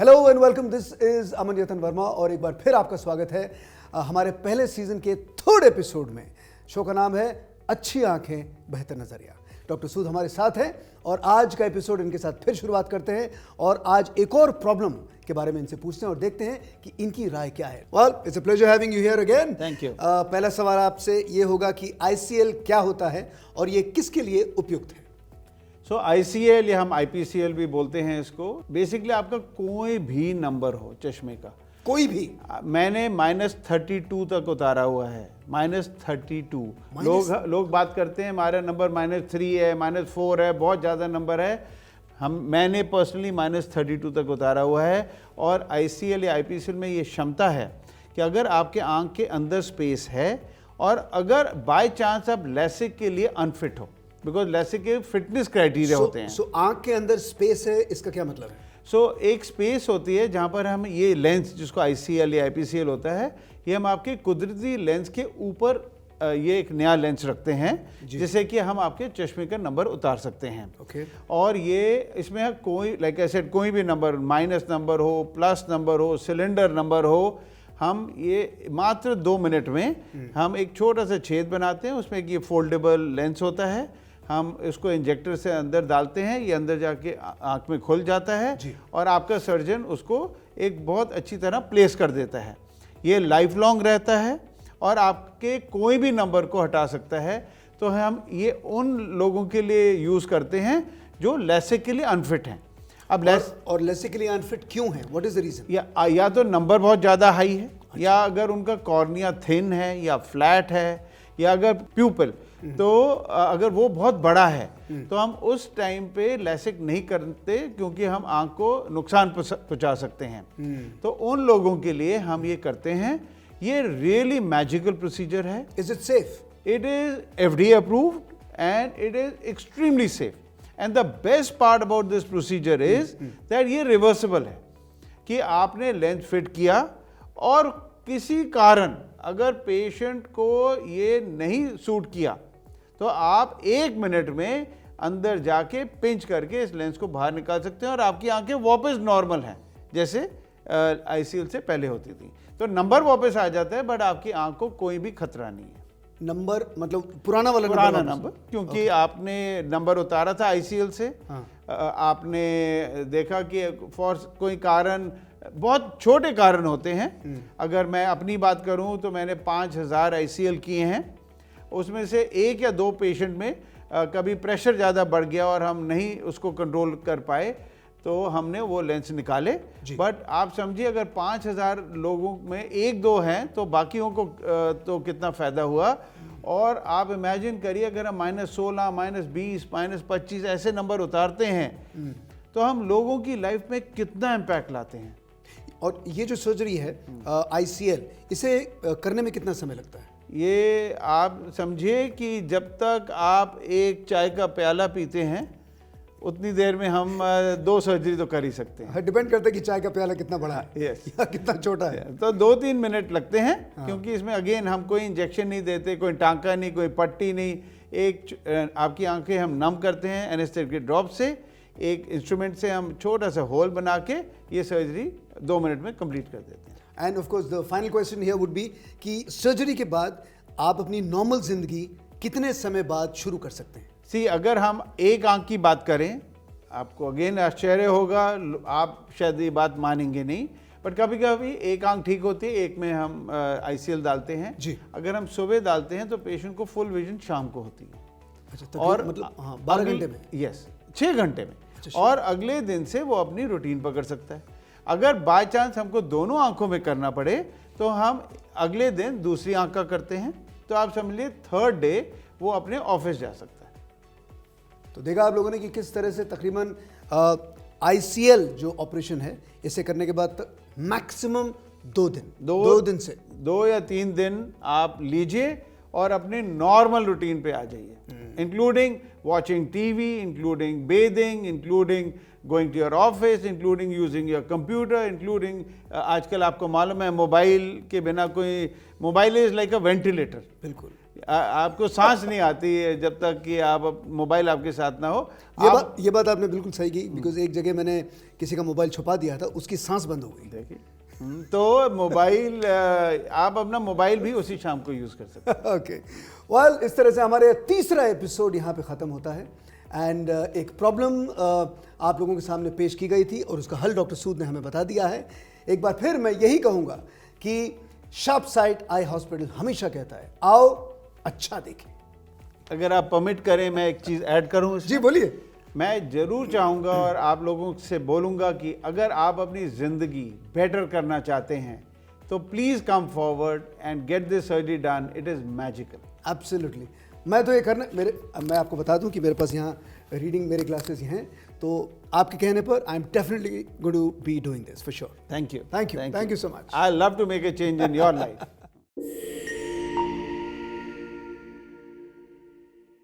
Hello and welcome, this is Aman Yatan Verma और एक बार फिर आपका स्वागत है हमारे पहले सीजन के थर्ड एपिसोड में। शो का नाम है अच्छी आंखें बेहतर नजरिया। डॉक्टर सूद हमारे साथ हैं और आज का एपिसोड इनके साथ फिर शुरुआत करते हैं और आज एक और प्रॉब्लम के बारे में इनसे पूछते हैं और देखते हैं कि इनकी राय क्या है। Well, it's a pleasure having you here again. Thank you. पहला सवाल आपसे ये होगा कि ICL क्या होता है और ये किसके लिए उपयुक्त है? सो ICL या हम IPCL भी बोलते हैं इसको। बेसिकली आपका कोई भी नंबर हो चश्मे का, कोई भी। मैंने -32 तक उतारा हुआ है। -32 लोग बात करते हैं हमारा नंबर -3 है, -4 है, बहुत ज़्यादा नंबर है। मैंने पर्सनली -32 तक उतारा हुआ है। और ICL या IPCL में ये क्षमता है कि अगर आपके आंख के अंदर स्पेस है और अगर बाय चांस आप लेसिक के लिए अनफिट हो, बिकॉज लेसिक के फिटनेस क्राइटेरिया होते हैं। सो आंख के अंदर स्पेस है, इसका क्या मतलब है? एक स्पेस होती है जहाँ पर हम ये लेंस, जिसको ICL या IPCL होता है, ये हम आपके कुदरती लेंस के ऊपर ये एक नया लेंस रखते हैं जिससे कि हम आपके चश्मे का नंबर उतार सकते हैं। Okay. और ये इसमें कोई लाइक आई सेड कोई भी नंबर, माइनस नंबर हो, प्लस नंबर हो, सिलेंडर नंबर हो, हम ये मात्र 2 मिनट में हम एक छोटा सा छेद बनाते हैं। उसमें ये फोल्डेबल लेंस होता है, हम इसको इंजेक्टर से अंदर डालते हैं, ये अंदर जाके आँख में खुल जाता है और आपका सर्जन उसको एक बहुत अच्छी तरह प्लेस कर देता है। ये लाइफ लॉन्ग रहता है और आपके कोई भी नंबर को हटा सकता है। तो हम ये उन लोगों के लिए यूज़ करते हैं जो लेसिक के लिए अनफिट हैं। अब और लेसिक के लिए अनफिट क्यों है? What is the reason? या तो नंबर बहुत ज़्यादा हाई है, या अगर उनका कॉर्निया थिन है या फ्लैट है, या अगर प्यूपिल तो अगर वो बहुत बड़ा है तो हम उस टाइम पे लेसिक नहीं करते, क्योंकि हम आंख को नुकसान पहुंचा सकते हैं। तो उन लोगों के लिए हम ये करते हैं। ये रियली मैजिकल प्रोसीजर है। Is it safe? It is FDA approved and it is extremely safe. And the best part about this procedure is that ये रिवर्सिबल है, कि आपने लेंस फिट किया और किसी कारण अगर पेशेंट को ये नहीं सूट किया तो आप 1 मिनट में अंदर जाके पिंच करके इस लेंस को बाहर निकाल सकते हैं और आपकी आंखें वापस नॉर्मल हैं जैसे ICL से पहले होती थी। तो नंबर वापस आ जाता है, बट आपकी आंख को कोई भी खतरा नहीं है। नंबर मतलब पुराना नंबर क्योंकि आपने नंबर उतारा था ICL से। आपने देखा कि फॉर कोई कारण, बहुत छोटे कारण होते हैं। अगर मैं अपनी बात करूं तो मैंने 5000 ICL किए हैं। उसमें से 1 या 2 पेशेंट में कभी प्रेशर ज़्यादा बढ़ गया और हम नहीं उसको कंट्रोल कर पाए तो हमने वो लेंस निकाले। बट आप समझिए अगर 5000 लोगों में 1-2 हैं तो बाकियों को तो कितना फ़ायदा हुआ। और आप इमेजिन करिए अगर हम -16, -20, -25 ऐसे नंबर उतारते हैं तो हम लोगों की लाइफ में कितना इम्पैक्ट लाते हैं। और ये जो सर्जरी है ICL, इसे करने में कितना समय लगता है? ये आप समझिए कि जब तक आप एक चाय का प्याला पीते हैं उतनी देर में हम 2 सर्जरी तो कर ही सकते हैं। डिपेंड करता है कि चाय का प्याला कितना बड़ा है या कितना छोटा है। तो 2-3 मिनट लगते हैं। क्योंकि इसमें अगेन हम कोई इंजेक्शन नहीं देते, कोई टांका नहीं, कोई पट्टी नहीं। एक आपकी आंखें हम नम करते हैं एनेस्थेटिक ड्रॉप से, एक इंस्ट्रूमेंट से हम छोटा सा होल बना के ये सर्जरी 2 मिनट में कंप्लीट कर देते हैं। End of course the final question here would be कि सर्जरी के बाद आप अपनी नॉर्मल जिंदगी कितने समय बाद शुरू कर सकते हैं? अगर हम एक आंख की बात करें, आपको अगेन आश्चर्य होगा, आप शायद ये बात मानेंगे नहीं, बट कभी कभी एक आंख ठीक होती है, एक में हम ICL डालते हैं जी। अगर हम सुबह डालते हैं तो पेशेंट को फुल विजन शाम को होती है। अच्छा, और मतलब 12 घंटे में? यस, 6 घंटे में। और अगले दिन से वो अपनी रूटीन पकड़ सकता है। अगर बाय चांस हमको दोनों आंखों में करना पड़े तो हम अगले दिन दूसरी आंख का करते हैं। तो आप समझ लीजिए 3rd डे वो अपने ऑफिस जा सकता है। तो देखा आप लोगों ने कि किस तरह से तकरीबन ICL जो ऑपरेशन है इसे करने के बाद मैक्सिमम 2 दिन से 2 या 3 दिन आप लीजिए और अपने नॉर्मल रूटीन पे आ जाइए, including watching TV, including bathing, including going to your office, including using your computer, including आजकल आपको मालूम है मोबाइल के बिना कोई, mobile is like a ventilator. बिल्कुल, आपको सांस नहीं आती है जब तक कि आप मोबाइल आपके साथ ना हो। ये बात आपने बिल्कुल सही की, बिकॉज एक जगह मैंने किसी का मोबाइल छुपा दिया था, उसकी सांस बंद हो गई। देखिए, तो मोबाइल, आप अपना मोबाइल भी उसी शाम को यूज़ कर सकते हैं। ओके, वेल, इस तरह से हमारे तीसरा एपिसोड यहाँ पे ख़त्म होता है। एंड एक प्रॉब्लम आप लोगों के सामने पेश की गई थी और उसका हल डॉक्टर सूद ने हमें बता दिया है। एक बार फिर मैं यही कहूँगा कि शार्प साइट आई हॉस्पिटल हमेशा कहता है, आओ अच्छा देखें। अगर आप परमिट करें, मैं एक चीज़ ऐड करूँ इसमें? जी बोलिए। मैं ज़रूर चाहूँगा और आप लोगों से बोलूँगा कि अगर आप अपनी ज़िंदगी बेटर करना चाहते हैं तो please come forward and get this surgery done, it is magical. Absolutely, मैं तो ये करना, मैं आपको बता दूं कि मेरे पास यहाँ रीडिंग मेरे क्लासेस हैं, तो आपके कहने पर I am definitely going to be doing this for sure. Thank you, thank you so much. I love to make a change in your life.